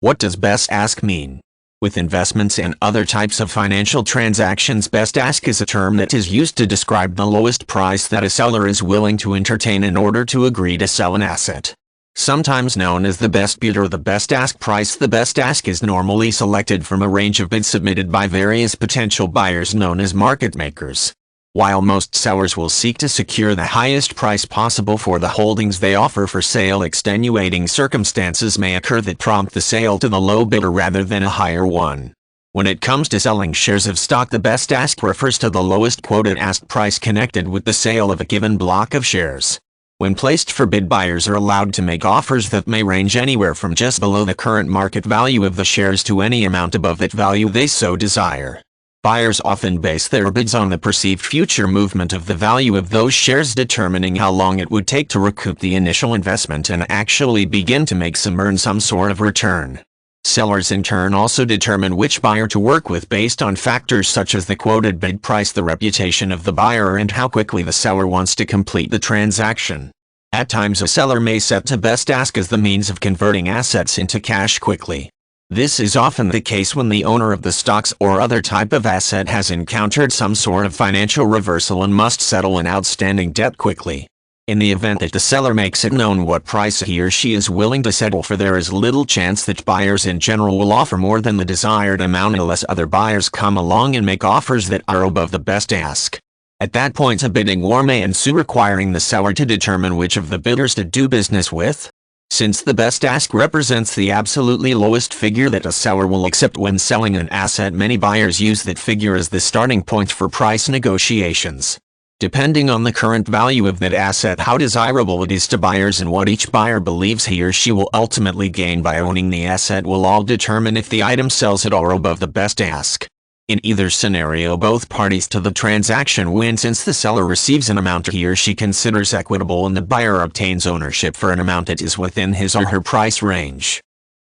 What does best ask mean? With investments and other types of financial transactions, best ask is a term that is used to describe the lowest price that a seller is willing to entertain in order to agree to sell an asset. Sometimes known as the best bid or the best ask price, the best ask is normally selected from a range of bids submitted by various potential buyers known as market makers. While most sellers will seek to secure the highest price possible for the holdings they offer for sale, extenuating circumstances may occur that prompt the sale to the low bidder rather than a higher one. When it comes to selling shares of stock, the best ask refers to the lowest quoted ask price connected with the sale of a given block of shares. When placed for bid, buyers are allowed to make offers that may range anywhere from just below the current market value of the shares to any amount above that value they so desire. Buyers often base their bids on the perceived future movement of the value of those shares, determining how long it would take to recoup the initial investment and actually begin to make earn some sort of return. Sellers in turn also determine which buyer to work with based on factors such as the quoted bid price, the reputation of the buyer, and how quickly the seller wants to complete the transaction. At times, a seller may set to best ask as the means of converting assets into cash quickly. This is often the case when the owner of the stocks or other type of asset has encountered some sort of financial reversal and must settle an outstanding debt quickly. In the event that the seller makes it known what price he or she is willing to settle for, there is little chance that buyers in general will offer more than the desired amount unless other buyers come along and make offers that are above the best ask. At that point, a bidding war may ensue, requiring the seller to determine which of the bidders to do business with. Since the best ask represents the absolutely lowest figure that a seller will accept when selling an asset, many buyers use that figure as the starting point for price negotiations. Depending on the current value of that asset, how desirable it is to buyers, and what each buyer believes he or she will ultimately gain by owning the asset, will all determine if the item sells at or above the best ask. In either scenario, both parties to the transaction win, since the seller receives an amount he or she considers equitable and the buyer obtains ownership for an amount that is within his or her price range.